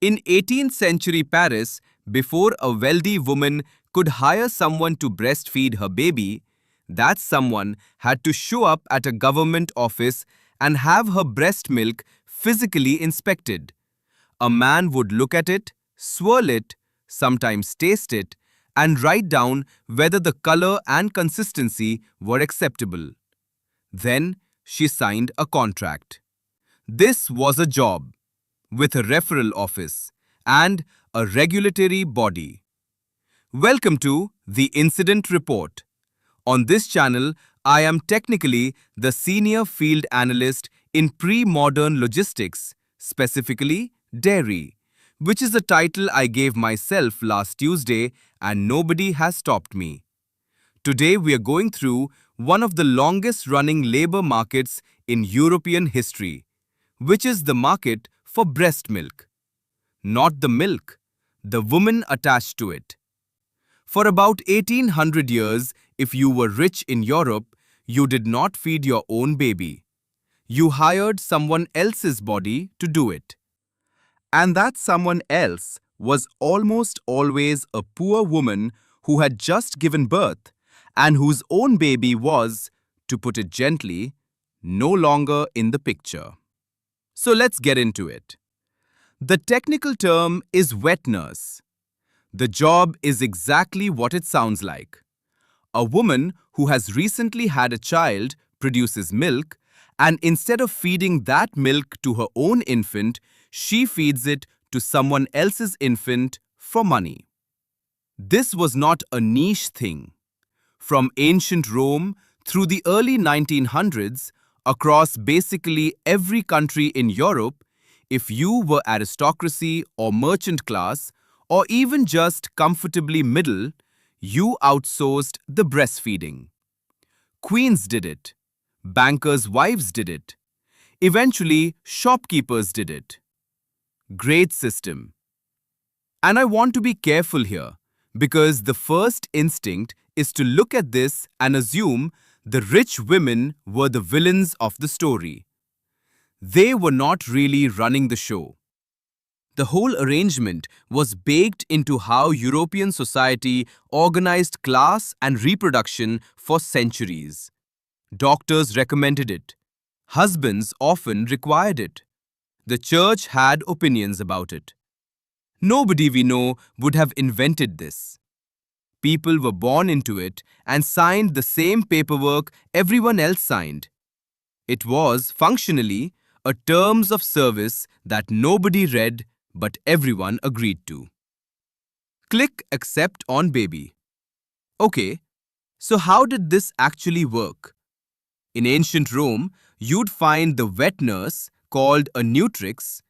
In 18th century Paris, before a wealthy woman could hire someone to breastfeed her baby, that someone had to show up at a government office and have her breast milk physically inspected. A man would look at it, swirl it, sometimes taste it, and write down whether the color and consistency were acceptable. Then she signed a contract. This was a job, with a referral office and a regulatory body. Welcome to the Incident Report. On this channel, I am technically the senior field analyst in pre-modern logistics, specifically dairy, which is a title I gave myself last Tuesday and nobody has stopped me. Today we are going through one of the longest running labor markets in European history, which is the market for breast milk. Not the milk, the woman attached to it. For about 1800 years, if you were rich in Europe, you did not feed your own baby. You hired someone else's body to do it. And that someone else was almost always a poor woman who had just given birth and whose own baby was, to put it gently, no longer in the picture. So let's get into it. The technical term is wet nurse. The job is exactly what it sounds like. A woman who has recently had a child produces milk, and instead of feeding that milk to her own infant, she feeds it to someone else's infant for money. This was not a niche thing. From ancient Rome through the early 1900s, across basically every country in Europe, if you were aristocracy or merchant class, or even just comfortably middle, you outsourced the breastfeeding. Queens did it. Bankers' wives did it. Eventually, shopkeepers did it. Great system. And I want to be careful here, because the first instinct is to look at this and assume the rich women were the villains of the story. They were not really running the show. The whole arrangement was baked into how European society organized class and reproduction for centuries. Doctors recommended it. Husbands often required it. The church had opinions about it. Nobody we know would have invented this. People were born into it and signed the same paperwork everyone else signed. It was, functionally, a terms of service that nobody read but everyone agreed to. Click Accept on baby. Okay, so how did this actually work? In ancient Rome, you'd find the wet nurse, called a nutrix,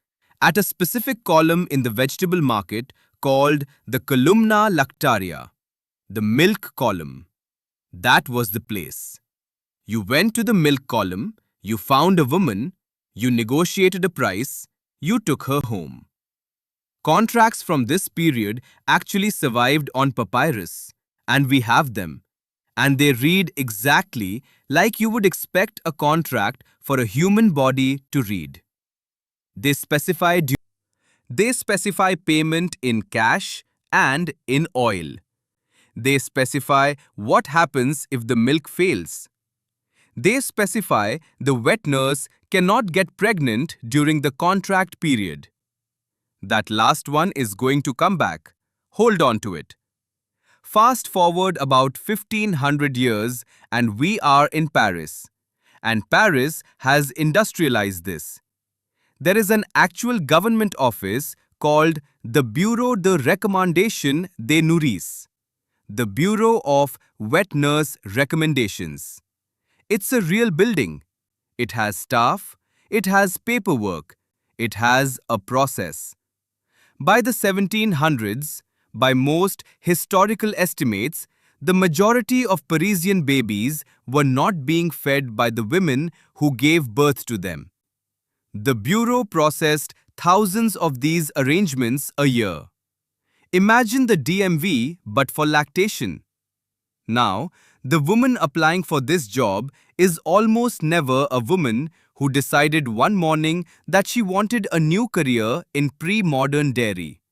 at a specific column in the vegetable market called the columna lactaria, the milk column. That was the place. You went to the milk column, you found a woman, you negotiated a price, you took her home. Contracts from this period actually survived on papyrus, and we have them. And they read exactly like you would expect a contract for a human body to read. They specify payment in cash and in oil. They specify what happens if the milk fails. They specify the wet nurse cannot get pregnant during the contract period. That last one is going to come back. Hold on to it. Fast forward about 1500 years and we are in Paris. And Paris has industrialized this. There is an actual government office called the Bureau de Recommandation des Nourrices, the Bureau of Wet Nurse Recommendations. It's a real building. It has staff, it has paperwork, it has a process. By the 1700s, by most historical estimates, the majority of Parisian babies were not being fed by the women who gave birth to them. The Bureau processed thousands of these arrangements a year. Imagine the DMV but for lactation. Now, The woman applying for this job is almost never a woman who decided one morning that she wanted a new career in pre-modern dairy.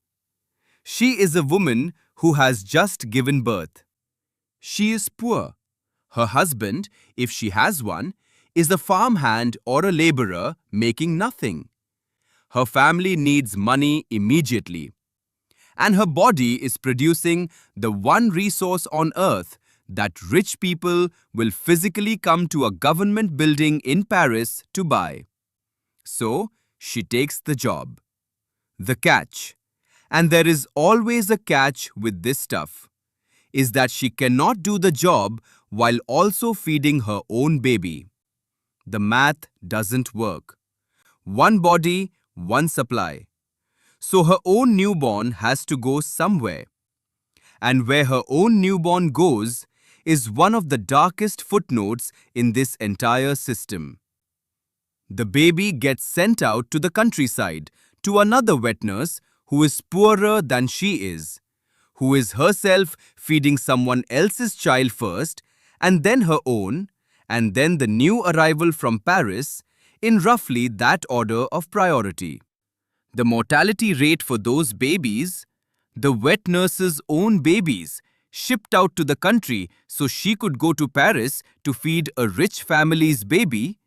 She is a woman who has just given birth. She is poor. Her husband, if she has one, is a farmhand or a laborer making nothing. Her family needs money immediately. And her body is producing the one resource on earth that rich people will physically come to a government building in Paris to buy. So, she takes the job. The catch, and there is always a catch with this stuff, is that she cannot do the job while also feeding her own baby. The math doesn't work. One body, one supply. So her own newborn has to go somewhere. And where her own newborn goes is one of the darkest footnotes in this entire system. The baby gets sent out to the countryside to another wet nurse who is poorer than she is, who is herself feeding someone else's child first, and then her own, and then the new arrival from Paris, in roughly that order of priority. The mortality rate for those babies, the wet nurse's own babies, shipped out to the country so she could go to Paris to feed a rich family's baby,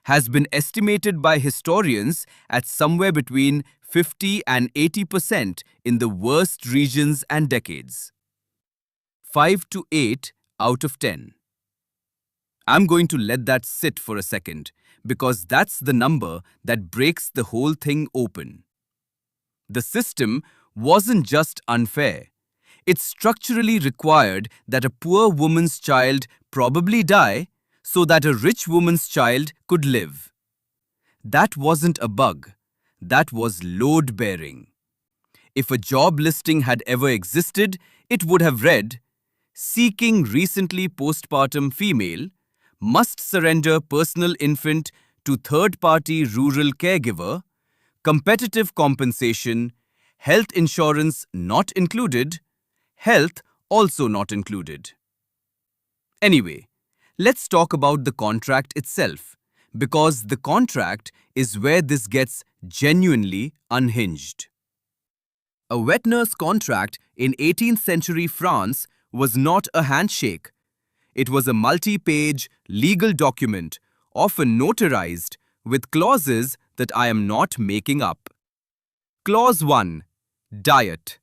has been estimated by historians at somewhere between 50 and 80% in the worst regions and decades. 5 to 8 out of 10. I'm going to let that sit for a second because that's the number that breaks the whole thing open. The system wasn't just unfair. It structurally required that a poor woman's child probably die so that a rich woman's child could live. That wasn't a bug. That was load-bearing. If a job listing had ever existed, it would have read, "Seeking recently postpartum female, must surrender personal infant to third-party rural caregiver, competitive compensation, health insurance not included, health also not included." Anyway, let's talk about the contract itself, because the contract is where this gets genuinely unhinged. A wet nurse contract in 18th century France was not a handshake. It was a multi-page legal document, often notarized, with clauses that I am not making up. Clause 1. Diet.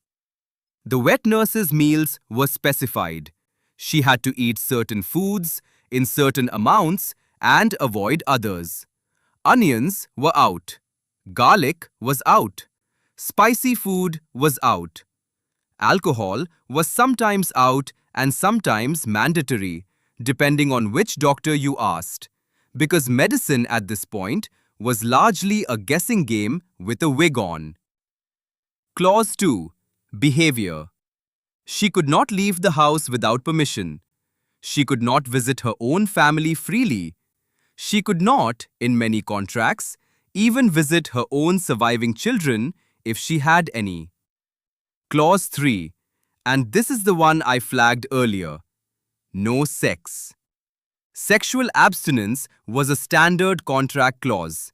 The wet nurse's meals were specified. She had to eat certain foods in certain amounts and avoid others. Onions were out. Garlic was out. Spicy food was out. Alcohol was sometimes out and sometimes mandatory, depending on which doctor you asked, because medicine at this point was largely a guessing game with a wig on. Clause 2. Behavior. She could not leave the house without permission. She could not visit her own family freely. She could not, in many contracts, even visit her own surviving children if she had any. Clause 3. And this is the one I flagged earlier. No sex. Sexual abstinence was a standard contract clause.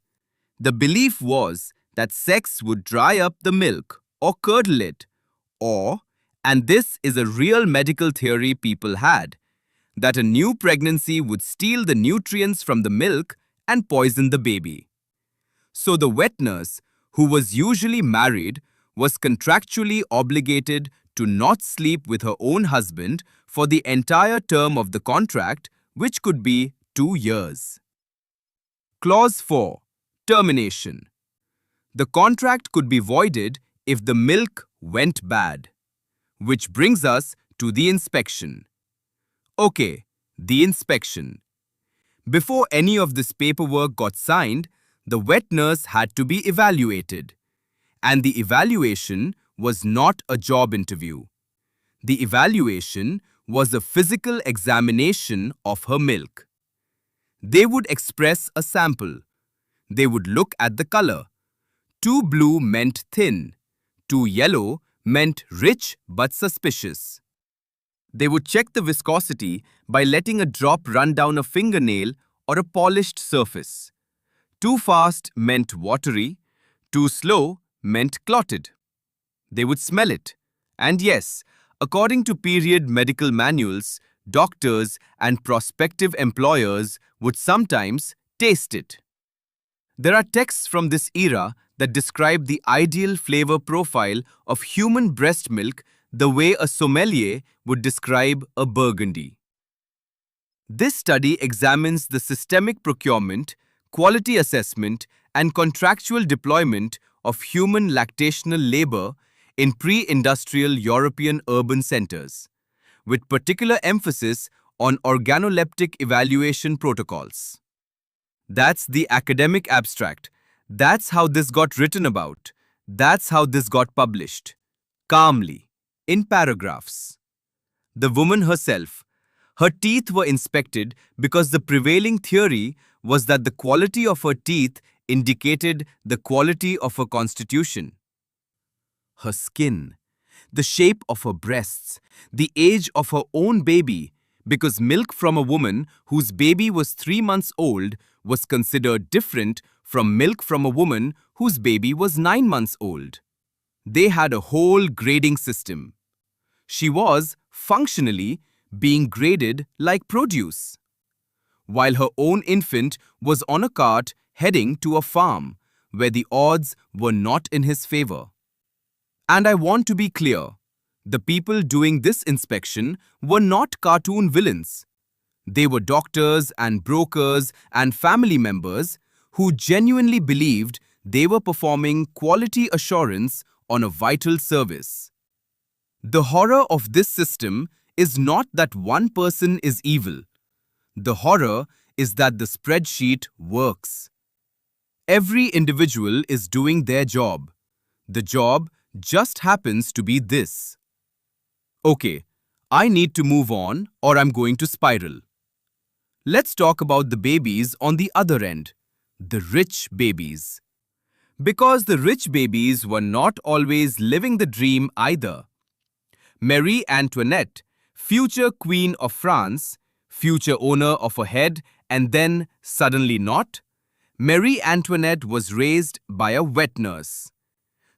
The belief was that sex would dry up the milk or curdle it, or, and this is a real medical theory people had, that a new pregnancy would steal the nutrients from the milk and poison the baby. So the wet nurse, who was usually married, was contractually obligated to not sleep with her own husband for the entire term of the contract, which could be 2 years. Clause 4. Termination. The contract could be voided if the milk went bad. Which brings us to the inspection. Okay, the inspection. Before any of this paperwork got signed, the wet nurse had to be evaluated. And the evaluation was not a job interview. The evaluation was a physical examination of her milk. They would express a sample. They would look at the color. Too blue meant thin. Too yellow meant rich but suspicious. They would check the viscosity by letting a drop run down a fingernail or a polished surface. Too fast meant watery, too slow meant clotted. They would smell it. And yes, according to period medical manuals, doctors and prospective employers would sometimes taste it. There are texts from this era that describe the ideal flavor profile of human breast milk the way a sommelier would describe a burgundy. This study examines the systemic procurement, quality assessment, and contractual deployment of human lactational labor in pre-industrial European urban centers, with particular emphasis on organoleptic evaluation protocols. That's the academic abstract. That's how this got written about. That's how this got published. Calmly, in paragraphs. The woman herself, her teeth were inspected because the prevailing theory was that the quality of her teeth indicated the quality of her constitution. Her skin, the shape of her breasts, the age of her own baby, because milk from a woman whose baby was 3 months old was considered different from milk from a woman whose baby was 9 months old. They had a whole grading system. She was, functionally, being graded like produce, while her own infant was on a cart heading to a farm where the odds were not in his favor. And I want to be clear, the people doing this inspection were not cartoon villains. They were doctors and brokers and family members who genuinely believed they were performing quality assurance on a vital service. The horror of this system is not that one person is evil. The horror is that the spreadsheet works. Every individual is doing their job. The job just happens to be this. Okay, I need to move on or I'm going to spiral. Let's talk about the babies on the other end, the rich babies. Because the rich babies were not always living the dream either. Marie Antoinette, future Queen of France, future owner of a head and then suddenly not, Marie Antoinette was raised by a wet nurse.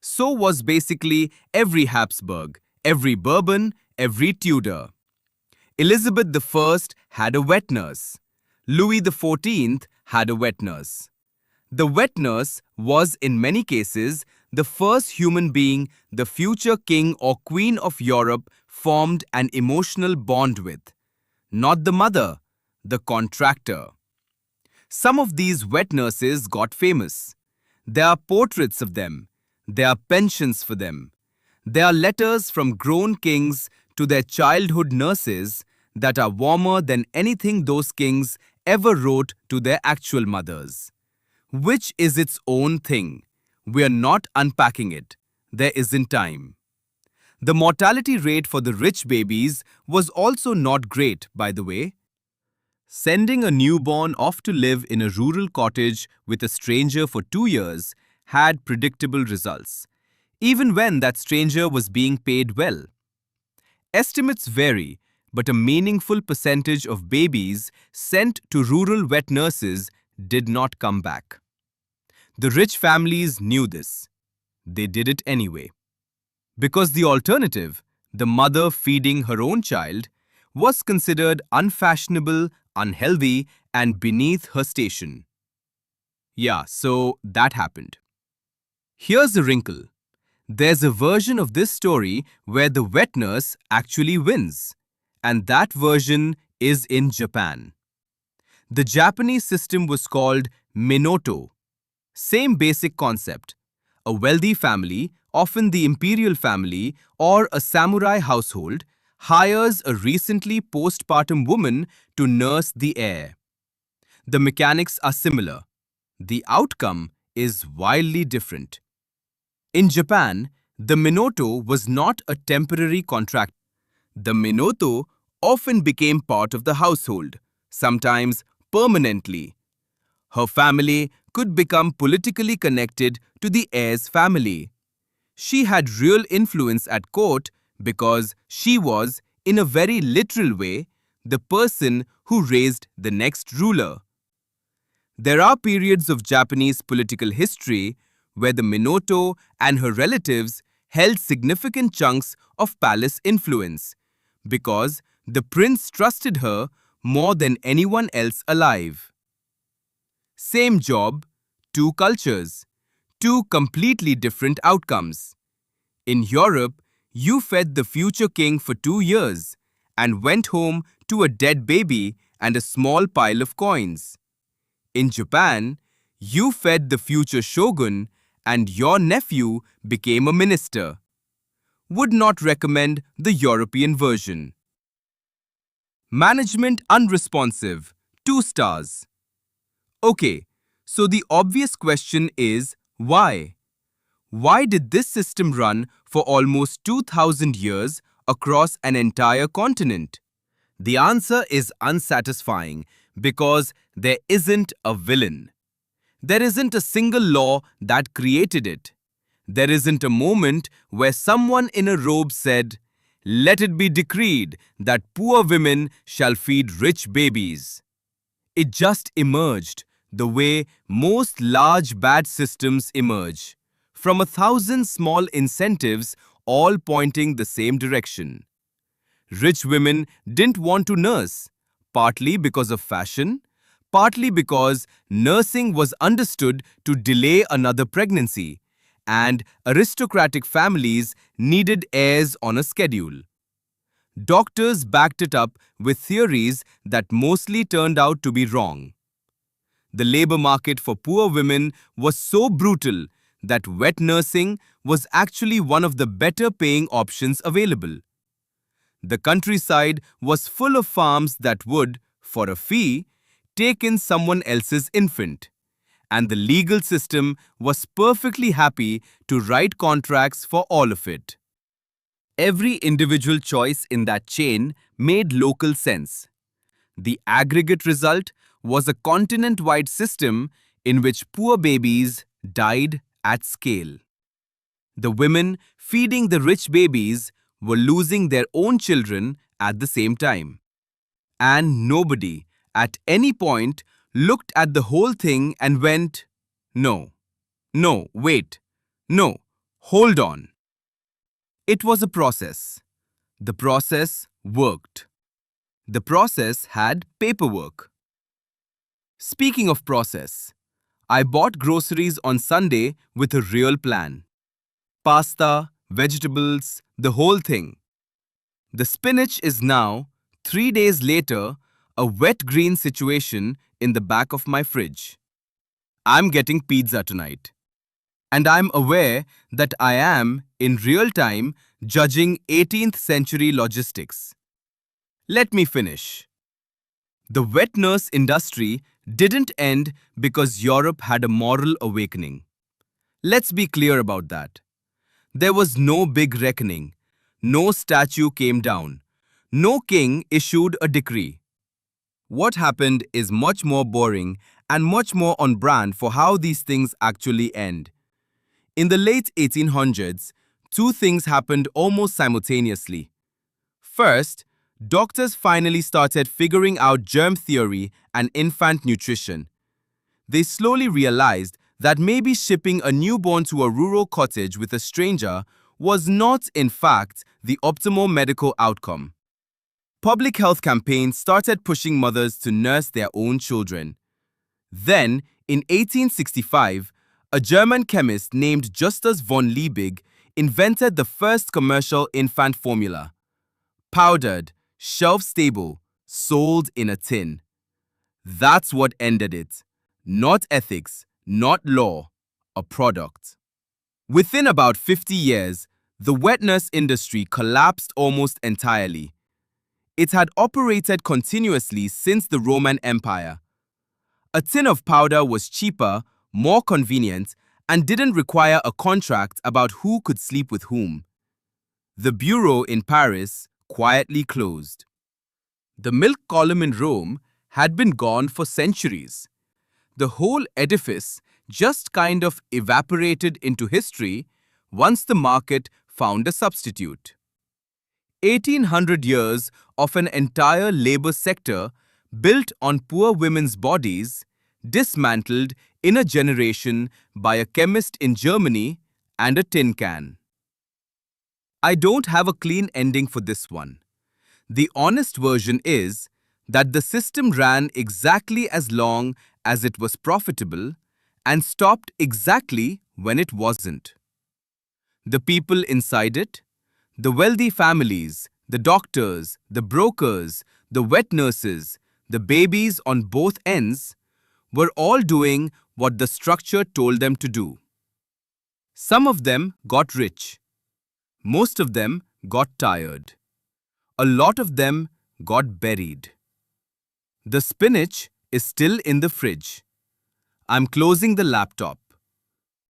So was basically every Habsburg, every Bourbon, every Tudor. Elizabeth I had a wet nurse. Louis XIV had a wet nurse. The wet nurse was, in many cases, the first human being the future king or queen of Europe formed an emotional bond with. Not the mother, the contractor. Some of these wet nurses got famous. There are portraits of them. There are pensions for them. There are letters from grown kings to their childhood nurses that are warmer than anything those kings ever wrote to their actual mothers. Which is its own thing. We are not unpacking it. There isn't time. The mortality rate for the rich babies was also not great, by the way. Sending a newborn off to live in a rural cottage with a stranger for 2 years had predictable results, even when that stranger was being paid well. Estimates vary, but a meaningful percentage of babies sent to rural wet nurses did not come back. The rich families knew this. They did it anyway. Because the alternative, the mother feeding her own child, was considered unfashionable, unhealthy, and beneath her station. Yeah, so that happened. Here's the wrinkle. There's a version of this story where the wet nurse actually wins, and that version is in Japan. The Japanese system was called Minoto. Same basic concept. A wealthy family, often the imperial family or a samurai household, hires a recently postpartum woman to nurse the heir. The mechanics are similar. The outcome is wildly different. In Japan, the Minoto was not a temporary contract. The Minoto often became part of the household, sometimes permanently. Her family could become politically connected to the heir's family. She had real influence at court because she was, in a very literal way, the person who raised the next ruler. There are periods of Japanese political history where the Minato and her relatives held significant chunks of palace influence because the prince trusted her more than anyone else alive. Same job, two cultures, two completely different outcomes. In Europe, you fed the future king for 2 years and went home to a dead baby and a small pile of coins. In Japan, you fed the future shogun and your nephew became a minister. Would not recommend the European version. Management unresponsive, 2 stars. Okay, so the obvious question is why? Why did this system run for almost 2000 years across an entire continent? The answer is unsatisfying because there isn't a villain. There isn't a single law that created it. There isn't a moment where someone in a robe said, "Let it be decreed that poor women shall feed rich babies." It just emerged the way most large bad systems emerge, from 1,000 small incentives all pointing the same direction. Rich women didn't want to nurse, partly because of fashion, partly because nursing was understood to delay another pregnancy, and aristocratic families needed heirs on a schedule. Doctors backed it up with theories that mostly turned out to be wrong. The labor market for poor women was so brutal that wet nursing was actually one of the better paying options available. The countryside was full of farms that would, for a fee, take in someone else's infant. And the legal system was perfectly happy to write contracts for all of it. Every individual choice in that chain made local sense. The aggregate result was a continent-wide system in which poor babies died at scale. The women feeding the rich babies were losing their own children at the same time. And nobody, at any point, looked at the whole thing and went, "No, no, wait, no, hold on." It was a process. The process worked. The process had paperwork. Speaking of process, I bought groceries on Sunday with a real plan. Pasta, vegetables, the whole thing. The spinach is now, 3 days later, a wet green situation in the back of my fridge. I'm getting pizza tonight. And I'm aware that I am, in real time, judging 18th century logistics. Let me finish. The wet nurse industry didn't end because Europe had a moral awakening. Let's be clear about that. There was no big reckoning. No statue came down. No king issued a decree. What happened is much more boring and much more on brand for how these things actually end. In the late 1800s, two things happened almost simultaneously. First, doctors finally started figuring out germ theory and infant nutrition. They slowly realized that maybe shipping a newborn to a rural cottage with a stranger was not, in fact, the optimal medical outcome. Public health campaigns started pushing mothers to nurse their own children. Then, in 1865, a German chemist named Justus von Liebig invented the first commercial infant formula. Powdered, shelf-stable, sold in a tin. That's what ended it. Not ethics, not law, a product. Within about 50 years, the wet nurse industry collapsed almost entirely. It had operated continuously since the Roman Empire. A tin of powder was cheaper, more convenient, and didn't require a contract about who could sleep with whom. The bureau in Paris quietly closed. The milk column in Rome had been gone for centuries. The whole edifice just kind of evaporated into history once the market found a substitute. 1800 years of an entire labor sector built on poor women's bodies, dismantled in a generation by a chemist in Germany and a tin can. I don't have a clean ending for this one. The honest version is that the system ran exactly as long as it was profitable and stopped exactly when it wasn't. The people inside it, the wealthy families, the doctors, the brokers, the wet nurses, the babies on both ends, were all doing what the structure told them to do. Some of them got rich. Most of them got tired. A lot of them got buried. The spinach is still in the fridge. I'm closing the laptop.